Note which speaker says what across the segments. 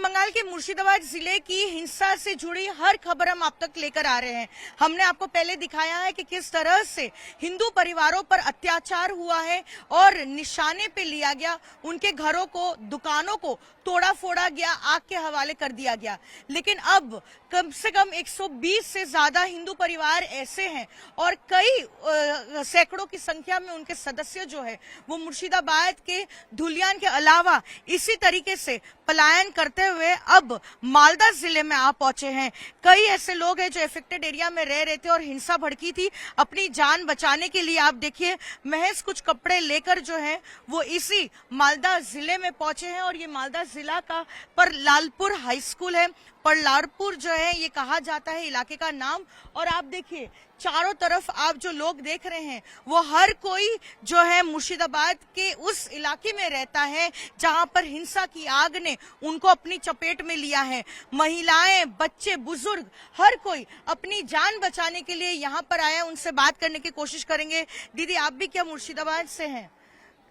Speaker 1: बंगाल के मुर्शिदाबाद जिले की हिंसा से जुड़ी हर खबर हम आप तक लेकर आ रहे हैं। हमने आपको पहले दिखाया है कि किस तरह से हिंदू परिवारों पर अत्याचार हुआ है और निशाने पे लिया गया, उनके घरों को, दुकानों को तोड़ा फोड़ा गया, आग के हवाले कर दिया गया। लेकिन अब कम से कम 120 से ज्यादा हिंदू परिवार ऐसे हैं और कई सैकड़ों की संख्या में उनके सदस्य जो है वो मुर्शिदाबाद के धुलियान के अलावा इसी तरीके से पलायन करते हुए अब मालदा जिले में आ पहुंचे हैं। कई ऐसे लोग हैं जो अफेक्टेड एरिया में रह रहे थे और हिंसा भड़की थी। अपनी जान बचाने के लिए आप देखिए महज कुछ कपड़े लेकर जो है वो इसी मालदा जिले में पहुंचे हैं और ये मालदा जिला का पर लालपुर हाई स्कूल है। परलारपुर जो है ये कहा जाता है इलाके का नाम। और आप देखिए चारों तरफ आप जो लोग देख रहे हैं वो हर कोई जो है मुर्शिदाबाद के उस इलाके में रहता है जहां पर हिंसा की आग ने उनको अपनी चपेट में लिया है। महिलाएं, बच्चे, बुजुर्ग हर कोई अपनी जान बचाने के लिए यहाँ पर आया। उनसे बात करने की कोशिश करेंगे। दीदी आप भी क्या मुर्शिदाबाद से हैं?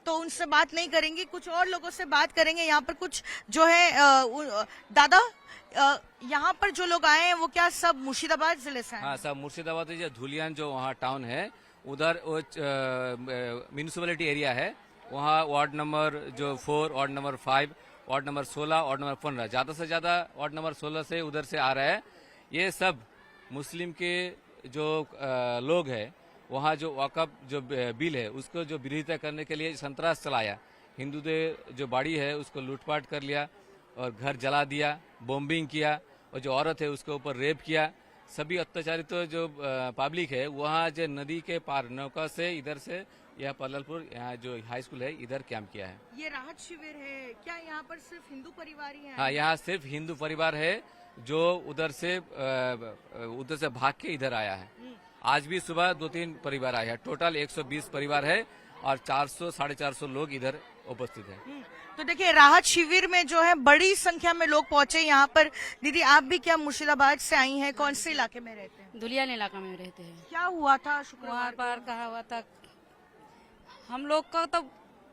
Speaker 1: तो उनसे बात नहीं करेंगे, कुछ और लोगों से बात करेंगे। यहाँ पर कुछ जो है दादा यहाँ पर जो लोग आए हैं वो क्या सब मुर्शिदाबाद जिले से हैं?
Speaker 2: हाँ, सब मुर्शिदाबाद जो धुलियान जो वहाँ टाउन है उधर म्यूनिसिपैलिटी एरिया है, वहाँ वार्ड नंबर जो 4, ward number 5, ward number 16, ward number 15, ज्यादा से ज्यादा वार्ड नंबर 16 से उधर से आ रहा है। ये सब मुस्लिम के जो लोग है वहाँ जो वक़्फ़ जो बिल है उसको जो विरोधिता करने के लिए संतरास चलाया। हिंदू जो बाड़ी है उसको लूटपाट कर लिया और घर जला दिया, बॉम्बिंग किया और जो औरत है उसके ऊपर रेप किया। सभी अत्याचारित जो पब्लिक है वहाँ जो नदी के पार नौका से इधर से यह पल्ललपुर यहाँ जो हाई स्कूल है इधर कैंप किया है।
Speaker 1: ये राहत शिविर है क्या? यहाँ पर सिर्फ हिंदू परिवार ही है?
Speaker 2: हाँ, यहाँ सिर्फ हिंदू परिवार है जो उधर से भाग के इधर आया है। आज भी सुबह 2-3 परिवार आए हैं। टोटल 120 परिवार है और 400-450 लोग इधर उपस्थित हैं।
Speaker 1: तो देखिए राहत शिविर में जो है बड़ी संख्या में लोग पहुंचे यहाँ पर। दीदी आप भी क्या मुर्शिदाबाद से आई हैं? कौन से इलाके में रहते हैं?
Speaker 3: धुलियान इलाका में रहते हैं।
Speaker 1: क्या हुआ था शुक्रवार
Speaker 3: पर कहा हुआ था? हम लोग को तो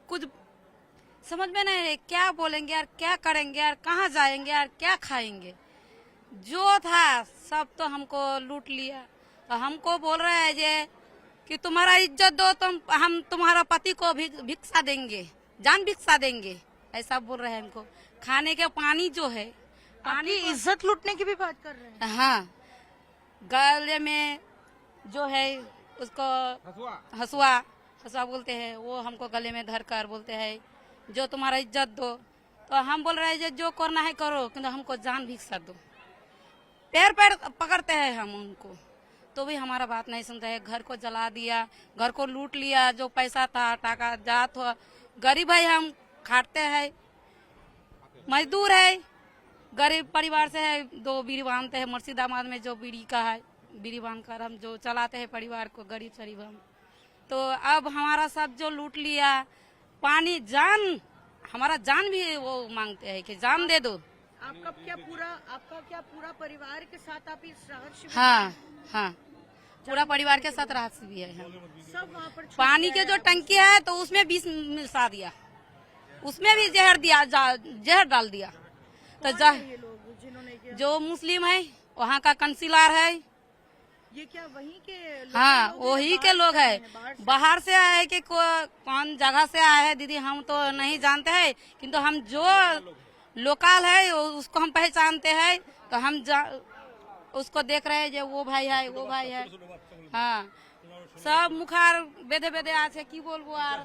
Speaker 3: कुछ समझ में नहीं है, क्या बोलेंगे यार, क्या करेंगे यार, कहाँ जाएंगे यार, क्या खाएंगे। जो था सब तो हमको लूट लिया। तो हमको बोल रहे हैं जे कि तुम्हारा इज्जत दो, हम तुम्हारा पति को भिक्षा देंगे, जान भिक्षा देंगे, ऐसा बोल रहे हैं हमको। खाने के पानी जो है,
Speaker 1: पानी इज्जत लूटने की भी बात कर रहे हैं।
Speaker 3: हाँ, गले में जो है उसको हसुआ बोलते हैं, वो हमको गले में धर कर बोलते हैं जो तुम्हारा इज्जत दो। तो हम बोल रहे हैं जो करना है करो, किंतु हमको जान भिक्षा दो। पैर पकड़ते हैं हम उनको, तो भी हमारा बात नहीं सुनते है। घर को जला दिया, घर को लूट लिया, जो पैसा था टाका जात हो। गरीब है, हम खाटते हैं, मजदूर है, गरीब परिवार से है। 2 बीड़ी बांधते हैं मुर्शिदाबाद में, जो बीड़ी का है बीड़ी बांध कर हम जो चलाते हैं परिवार को, गरीब शरीफ हम। तो अब हमारा सब जो लूट लिया, पानी, जान, हमारा जान भी वो मांगते हैं कि जान दे दो।
Speaker 1: आपका क्या पूरा परिवार के साथ आप इस राहत शिविर?
Speaker 3: हाँ, पूरा परिवार के साथ राहत शिविर है।
Speaker 1: सब वहाँ पर
Speaker 3: पानी के जो टंकी है तो उसमें विष मिला दिया, उसमें भी जहर डाल दिया। तो
Speaker 1: जिन्होंने
Speaker 3: जो मुस्लिम है वहाँ का काउंसिलर है।
Speaker 1: ये क्या वहीं के लोग?
Speaker 3: हाँ, वही के लोग है। बाहर से आए हैं कि कौन जगह से आए हैं दीदी हम तो नहीं जानते हैं, किंतु हम जो लोकल है उसको हम पहचानते हैं। तो हम उसको देख रहे हैं जो वो भाई है। हाँ, सब मुखार बेदे आछे की बोलबो। यार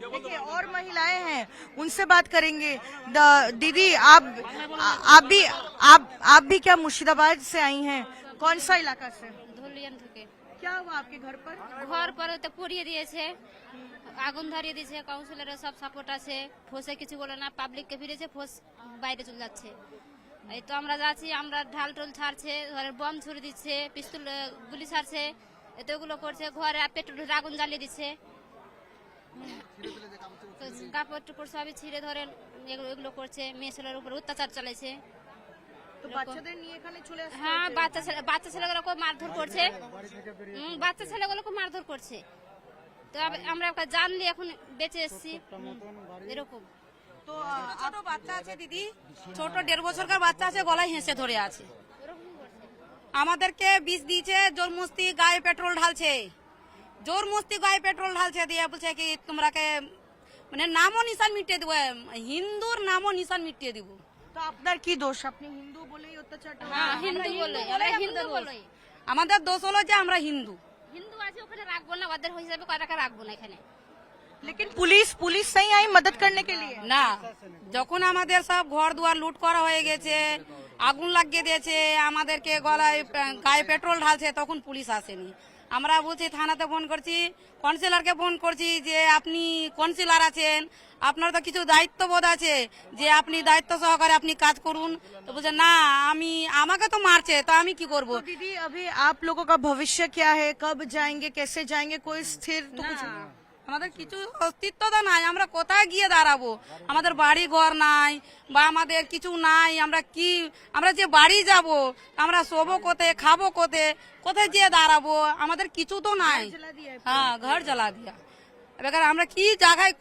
Speaker 1: देखिए और महिलाएं हैं, उनसे बात करेंगे। दीदी आप भी क्या मुर्शिदाबाद से आई हैं? कौन सा इलाका से?
Speaker 4: धुलियान থেকে।
Speaker 1: क्या हुआ आपके घर पर?
Speaker 4: ঘর পরে তো পুড়িয়ে দিয়েছে, আগুন ধরিয়ে দিয়েছে। কাউন্সিলরের সব সাপোর্ট আছে, ফোর্সে কিছু বলে না, পাবলিককে ফিরেছে, ফোর্স বাইরে চলে যাচ্ছে। এই তো আমরা যাচ্ছি, আমরা ঢাল টোল ছাড়ছে, ঘরে বম ছুড়ে দিচ্ছে, পিস্তল গুলি ছাড়ছে, এতে ওগুলো করছে। ঘরে পেট্রোল আগুন জ্বালিয়ে দিচ্ছে, কাপড় টুপড় সবই ছিঁড়ে ধরেন এগুলো করছে। মেয়ে ছেলের উপর অত্যাচার চালাইছে।
Speaker 1: তো বাচ্চাদের নিয়ে এখানে চলে আসছে?
Speaker 4: হ্যাঁ, বাচ্চা ছেলেগুলোকে মারধর করছে, বাচ্চা ছেলেগুলোকে মারধর করছে। তো আমরা জানলে এখন বেঁচে এসেছি এরকম।
Speaker 3: তো ছোট বাচ্চা আছে দিদি, ছোট 1.5 বছরকার বাচ্চা আছে, গলায় হেসে ধরে আছে। আমাদেরকে বিষ দিয়েছে, জোর মস্তি গায়ে পেট্রোল ঢালছে, জোর মস্তি গায়ে পেট্রোল ঢালছে, দিয়ে বলছে কি তোমরাকে মানে নামও নিশান মিটিয়ে দেবো, হিন্দুর নামও নিশান মিটিয়ে দিব।
Speaker 1: তো আপনার কি দোষ? আপনি হিন্দু বলেই অত্যাচারটা হলো?
Speaker 4: হ্যাঁ, হিন্দু বলে, আমরা হিন্দু বলে।
Speaker 3: আমাদের দোষ হলো যে আমরা হিন্দু।
Speaker 4: হিন্দু আছে ওখানে রাখবো না, ওদের হিসাবে কটাকে রাখবো না এখানে।
Speaker 1: लेकिन पुलिस नहीं आई मदद करने के लिए?
Speaker 3: না, যখন আমাদের সব ঘর দুয়ার লুট করা হয়ে গেছে, আগুন লাগিয়ে দিয়েছে, আমাদেরকে গলায় গায়ে পেট্রোল ঢালছে, তখন পুলিশ আসেনি। আমরা বলছি থানাতে ফোন করছি, কাউন্সিলরকে ফোন করছি যে আপনি কাউন্সিলর আছেন, আপনার তো কিছু দায়িত্ববোধ আছে যে আপনি দায়িত্ব সহকারে আপনি কাজ করুন। তো বলছে না, আমাকে তো মারছে, তো আমি কি করব।
Speaker 1: तो दीदी अभी आप लोगों का भविष्य क्या है? कब जाएंगे, कैसे जाएंगे? कोई स्थिर तो कुछ?
Speaker 3: আমাদের কিছু অস্তিত্ব তো নাই, আমরা কোথায় গিয়ে দাঁড়াবো? আমাদের বাড়ি ঘর নাই বা আমাদের কিছু নাই, আমরা যে বাড়ি যাব, আমরা শোবো কোথায়, খাবো কোথায় যেয়ে দাঁড়াবো? আমাদের কিছু তো নাই। হ্যাঁ, ঘর জ্বালা দিয়া। এবার আমরা কি জায়গায়,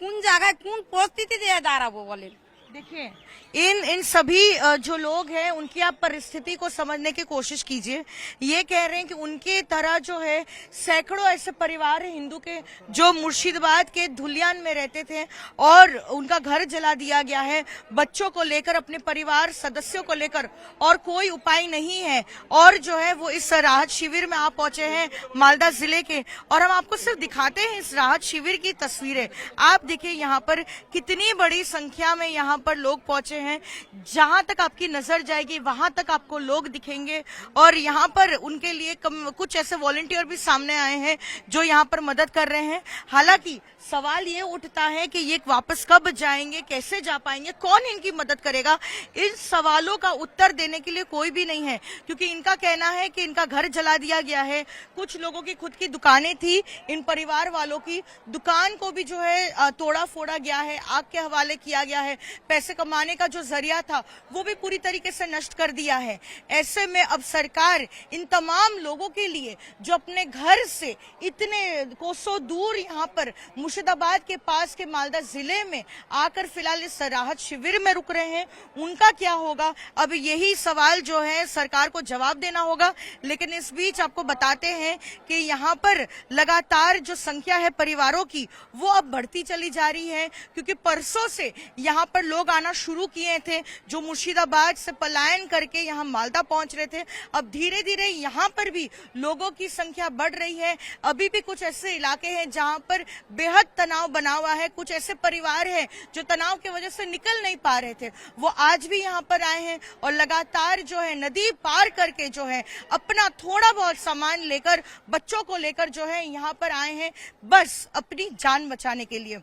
Speaker 3: কোন পরিস্থিতিতে যেয়ে দাঁড়াবো বলেন?
Speaker 1: देखिए, इन सभी जो लोग हैं उनकी आप परिस्थिति को समझने की कोशिश कीजिए। ये कह रहे हैं कि उनके तरह जो है सैकड़ों ऐसे परिवार हैं हिंदू के जो मुर्शिदाबाद के धुलियान में रहते थे और उनका घर जला दिया गया है, बच्चों को लेकर, अपने परिवार सदस्यों को लेकर, और कोई उपाय नहीं है। और जो है वो इस राहत शिविर में आप पहुंचे हैं मालदा जिले के, और हम आपको सिर्फ दिखाते हैं इस राहत शिविर की तस्वीरें। आप देखिए यहाँ पर कितनी बड़ी संख्या में यहाँ पर लोग पहुंचे हैं। जहां तक आपकी नजर जाएगी वहां तक आपको लोग दिखेंगे, और यहाँ पर उनके लिए कुछ ऐसे वॉलंटियर भी सामने आए हैं जो यहाँ पर मदद कर रहे हैं। हालांकि सवाल ये उठता है कि ये वापस कब जाएंगे, कैसे जा पाएंगे, कौन इनकी मदद करेगा? इन सवालों का उत्तर देने के लिए कोई भी नहीं है, क्योंकि इनका कहना है कि इनका घर जला दिया गया है। कुछ लोगों की खुद की दुकानें थी, इन परिवार वालों की दुकान को भी जो है तोड़ा फोड़ा गया है, आग के हवाले किया गया है। पैसे कमाने का जो जरिया था वो भी पूरी तरीके से नष्ट कर दिया है। ऐसे में अब सरकार इन तमाम लोगों के लिए जो अपने घर से इतने कोसों दूर यहाँ पर मुर्शिदाबाद के पास के मालदा जिले में आकर फिलहाल इस राहत शिविर में रुक रहे हैं, उनका क्या होगा? अब यही सवाल जो है सरकार को जवाब देना होगा। लेकिन इस बीच आपको बताते हैं कि यहाँ पर लगातार जो संख्या है परिवारों की वो अब बढ़ती चली जा रही है, क्योंकि परसों से यहाँ पर लोग आना शुरू किए थे जो मुर्शिदाबाद से पलायन करके यहाँ मालदा पहुंच रहे थे। अब धीरे धीरे यहाँ पर भी लोगों की संख्या बढ़ रही है। अभी भी कुछ ऐसे इलाके हैं जहाँ पर बेहद तनाव बना हुआ है। कुछ ऐसे परिवार हैं जो तनाव की वजह से निकल नहीं पा रहे थे, वो आज भी यहाँ पर आए हैं और लगातार जो है नदी पार करके जो है अपना थोड़ा बहुत सामान लेकर, बच्चों को लेकर जो है यहाँ पर आए हैं, बस अपनी जान बचाने के लिए।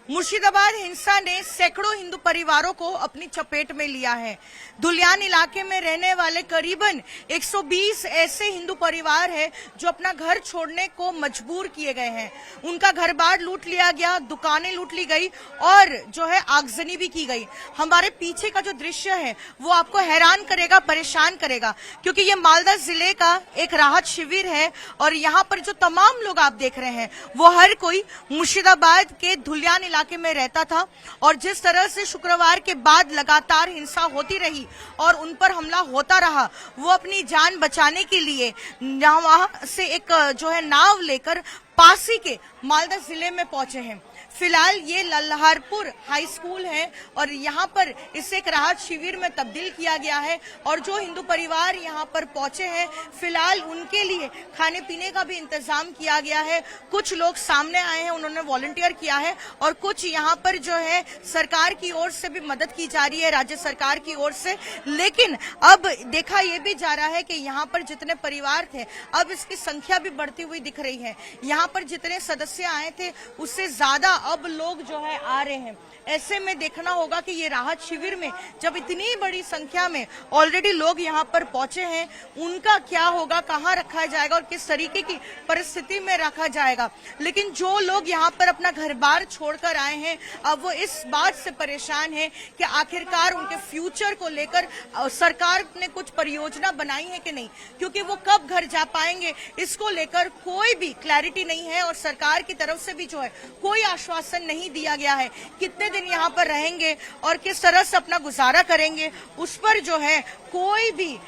Speaker 1: मुर्शिदाबाद हिंसा ने सैकड़ों हिंदू परिवारों को अपनी चपेट में लिया है। धुलियान इलाके में रहने वाले करीबन 120 ऐसे हिंदू परिवार हैं जो अपना घर छोड़ने को मजबूर किए गए हैं। उनका घर बार लूट लिया गया, दुकानें लूट ली गई और जो है आगजनी भी की गई। हमारे पीछे का जो दृश्य है वो आपको हैरान करेगा, परेशान करेगा, क्योंकि ये मालदा जिले का एक राहत शिविर है और यहाँ पर जो तमाम लोग आप देख रहे हैं वो हर कोई मुर्शिदाबाद के धुलियान इलाके में रहता था। और जिस तरह से शुक्रवार के बाद लगातार हिंसा होती रही और उन पर हमला होता रहा, वो अपनी जान बचाने के लिए वहां से एक जो है नाव लेकर पासी के मालदा जिले में पहुंचे हैं। फिलहाल ये लल्हारपुर हाई स्कूल है और यहाँ पर इसे एक राहत शिविर में तब्दील किया गया है। और जो हिंदू परिवार यहाँ पर पहुंचे हैं फिलहाल उनके लिए खाने पीने का भी इंतजाम किया गया है। कुछ लोग सामने आए हैं, उन्होंने वॉलंटियर किया है और कुछ यहाँ पर जो है सरकार की ओर से भी मदद की जा रही है, राज्य सरकार की ओर से। लेकिन अब देखा यह भी जा रहा है कि यहाँ पर जितने परिवार थे अब इसकी संख्या भी बढ़ती हुई दिख रही है। यहाँ पर जितने सदस्य आए थे उससे ज्यादा अब लोग जो है आ रहे हैं। ऐसे में देखना होगा कि ये राहत शिविर में जब इतनी बड़ी संख्या में ऑलरेडी लोग यहाँ पर पहुंचे हैं, उनका क्या होगा, कहाँ रखा जाएगा और किस तरीके की परिस्थिति में रखा जाएगा। लेकिन जो लोग यहाँ पर अपना घर बार छोड़कर आए हैं अब वो इस बात से परेशान है कि आखिरकार उनके फ्यूचर को लेकर सरकार ने कुछ परियोजना बनाई है कि नहीं, क्योंकि वो कब घर जा पाएंगे इसको लेकर कोई भी क्लैरिटी नहीं है और सरकार की तरफ से भी जो है कोई आश्वासन आश्वासन नहीं दिया गया है। कितने दिन यहाँ पर रहेंगे और किस तरह से अपना गुजारा करेंगे, उस पर जो है कोई भी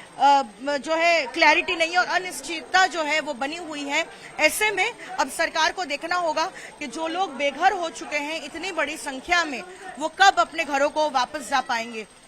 Speaker 1: जो है क्लैरिटी नहीं है और अनिश्चितता जो है वो बनी हुई है। ऐसे में अब सरकार को देखना होगा कि जो लोग बेघर हो चुके हैं इतनी बड़ी संख्या में, वो कब अपने घरों को वापस जा पाएंगे।